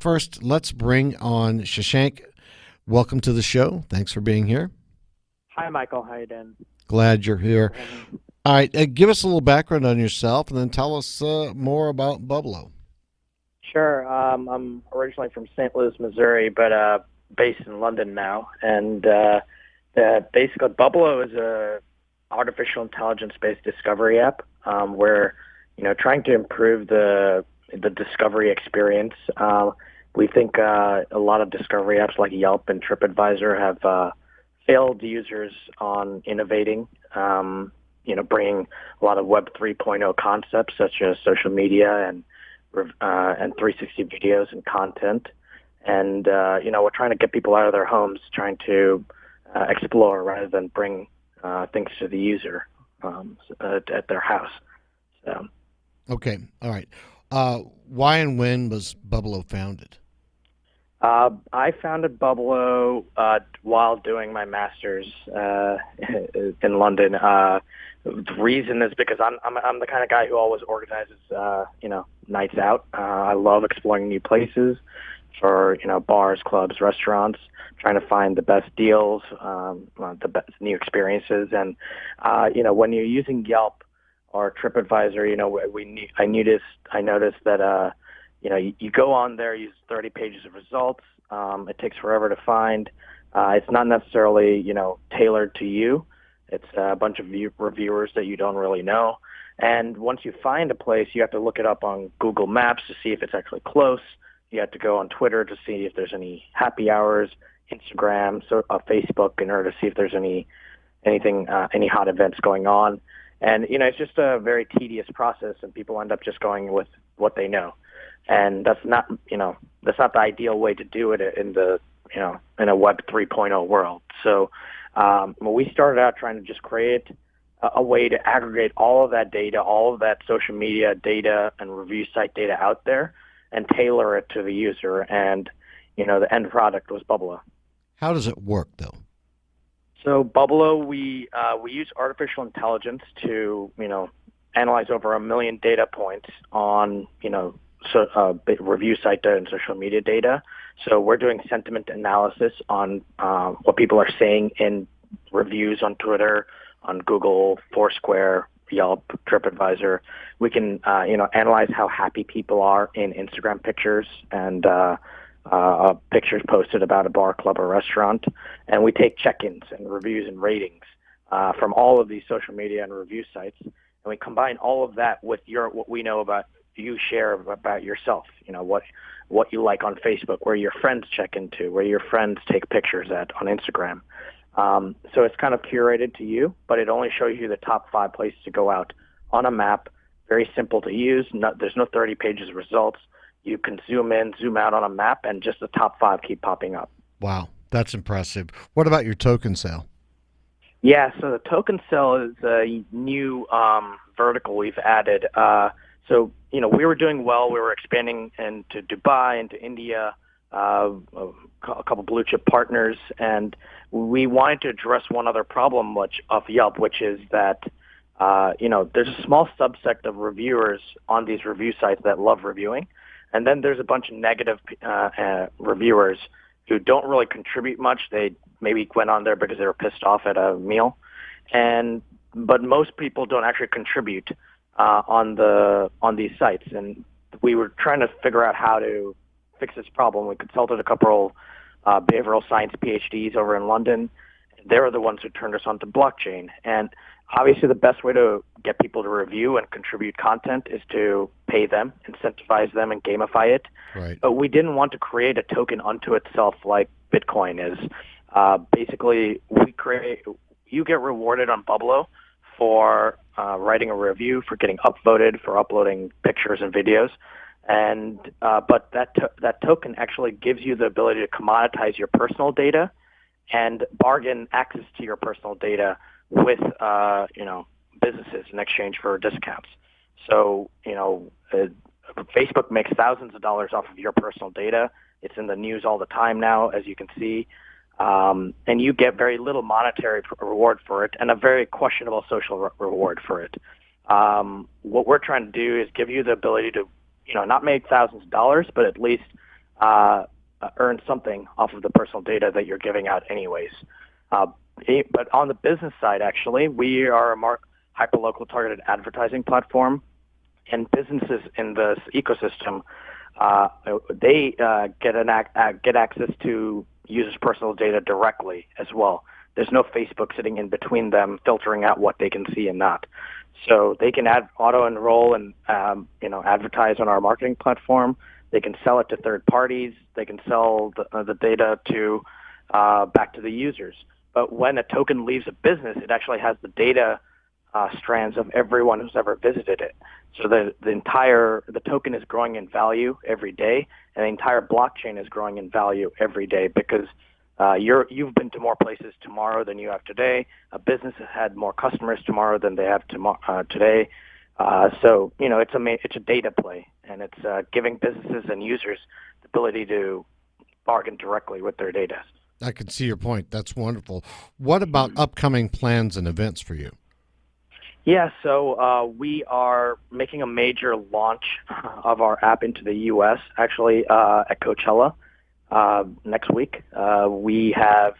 first, let's bring on Shashank. Welcome to the show. Thanks for being here. Hi, Michael. How you doing? Glad you're here. All right, give us a little background on yourself, and then tell us more about Bubblo. Sure. I'm originally from St. Louis, Missouri, but based in London now. And basically, Bubblo is a artificial intelligence-based discovery app where trying to improve the discovery experience. We think a lot of discovery apps like Yelp and TripAdvisor have failed users on innovating. Bringing a lot of Web 3.0 concepts such as social media and 360 videos and content. And we're trying to get people out of their homes, trying to explore rather than bring things to the user at their house. So. Okay, all right. Why and when was Bubblo founded? I founded Bubblo while doing my master's in London. The reason is because I'm the kind of guy who always organizes nights out. I love exploring new places for bars, clubs, restaurants, trying to find the best deals, the best new experiences, and when you're using Yelp or TripAdvisor, I noticed that you go on there, use 30 pages of results. It takes forever to find. It's not necessarily tailored to you. It's a bunch of reviewers that you don't really know. And once you find a place, you have to look it up on Google Maps to see if it's actually close. You have to go on Twitter to see if there's any happy hours, Instagram, Facebook, in order to see if there's any hot events going on. And it's just a very tedious process, and people end up just going with what they know. And that's not the ideal way to do it in a Web 3.0 world. So we started out trying to just create a way to aggregate all of that data, all of that social media data and review site data out there, and tailor it to the user. And the end product was Bubblo. How does it work, though? So Bubblo, we use artificial intelligence to analyze over 1 million data points on review site data and social media data. So we're doing sentiment analysis on what people are saying in reviews on Twitter, on Google, Foursquare, Yelp, TripAdvisor. We can analyze how happy people are in Instagram pictures and pictures posted about a bar, club, or restaurant. And we take check-ins and reviews and ratings from all of these social media and review sites, and we combine all of that with what we know about you share about yourself, what you like on Facebook, where your friends check into, where your friends take pictures at on Instagram. So it's kind of curated to you, but it only shows you the top 5 places to go out on a map. Very simple to use. There's no 30 pages of results. You can zoom in, zoom out on a map, and just the top 5 keep popping up. Wow, that's impressive. What about your token sale? Yeah, so the token sale is a new vertical we've added. So we were doing well. We were expanding into Dubai, into India, a couple blue chip partners, and we wanted to address one other problem of Yelp, which is that there's a small subsect of reviewers on these review sites that love reviewing, and then there's a bunch of negative reviewers who don't really contribute much. They maybe went on there because they were pissed off at a meal, but most people don't actually contribute on these sites, and we were trying to figure out how to fix this problem. We consulted a couple behavioral science PhDs over in London. They were the ones who turned us on to blockchain. And obviously, the best way to get people to review and contribute content is to pay them, incentivize them, and gamify it. Right. But we didn't want to create a token unto itself like Bitcoin is. Basically, you get rewarded on Bubblo for writing a review, for getting upvoted, for uploading pictures and videos, but that token actually gives you the ability to commoditize your personal data and bargain access to your personal data with businesses in exchange for discounts. So Facebook makes thousands of dollars off of your personal data. It's in the news all the time now, as you can see. And you get very little monetary reward for it and a very questionable social reward for it. What we're trying to do is give you the ability to, not make thousands of dollars, but at least earn something off of the personal data that you're giving out anyways. But on the business side, actually, we are a hyperlocal targeted advertising platform, and businesses in this ecosystem, they get access to users' personal data directly as well. There's no Facebook sitting in between them, filtering out what they can see and not. So they can auto enroll and advertise on our marketing platform. They can sell it to third parties. They can sell the data to back to the users. But when a token leaves a business, it actually has the data strands of everyone who's ever visited it. So the token is growing in value every day, and the entire blockchain is growing in value every day because you've been to more places tomorrow than you have today. A business has had more customers tomorrow than they have today. So it's a data play, and it's giving businesses and users the ability to bargain directly with their data. I can see your point. That's wonderful. What about upcoming plans and events for you? Yeah, so we are making a major launch of our app into the U.S. actually at Coachella next week. We have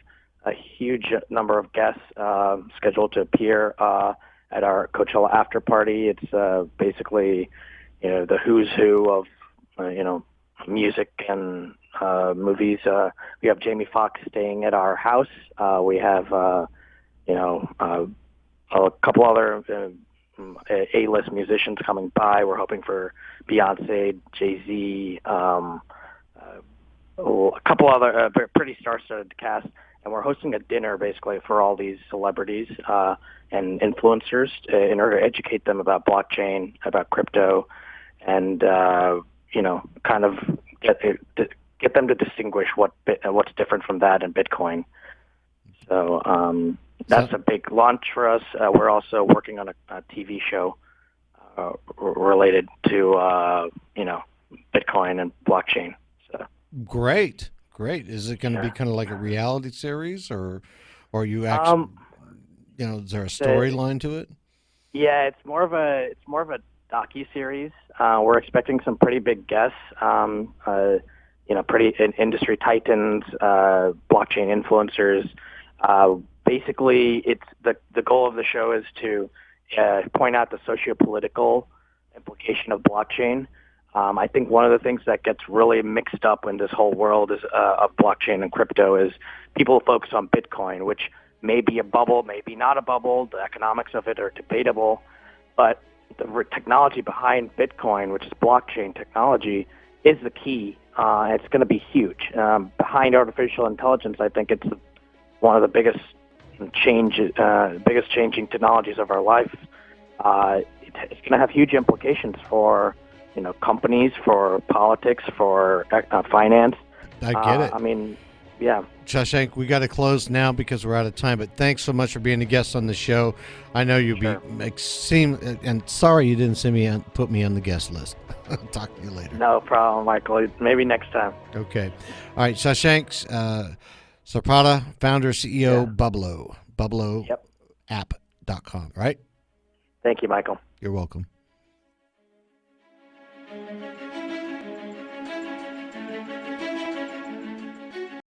a huge number of guests scheduled to appear at our Coachella after party. It's basically the who's who of music and movies. We have Jamie Foxx staying at our house. We have a couple other A-list musicians coming by. We're hoping for Beyonce, Jay-Z, a couple other pretty star-studded cast, and we're hosting a dinner basically for all these celebrities and influencers in order to educate them about blockchain, about crypto, and kind of get them to distinguish what's different from that and Bitcoin. So that's a big launch for us. We're also working on a TV show related to Bitcoin and blockchain. So great. Is it going to be kind of like a reality series, or you actually, is there a storyline to it? Yeah, it's more of a docu-series. We're expecting some pretty big guests. Pretty industry titans, blockchain influencers. Basically, it's the goal of the show is to point out the socio-political implication of blockchain. I think one of the things that gets really mixed up in this whole world of blockchain and crypto is people focus on Bitcoin, which may be a bubble, maybe not a bubble. The economics of it are debatable, but the technology behind Bitcoin, which is blockchain technology, is the key. It's going to be huge. Behind artificial intelligence, I think it's one of the biggest changing technologies of our life. It's going to have huge implications for companies, for politics, for finance. I get it. I mean, yeah. Shashank, we got to close now because we're out of time, but thanks so much for being a guest on the show. I know you'll be and sorry you didn't put me on the guest list. I'll talk to you later. No problem, Michael. Maybe next time. Okay. All right, Shashank Sripada, founder, CEO, Bubblo. Bubbloapp.com, right? Thank you, Michael. You're welcome.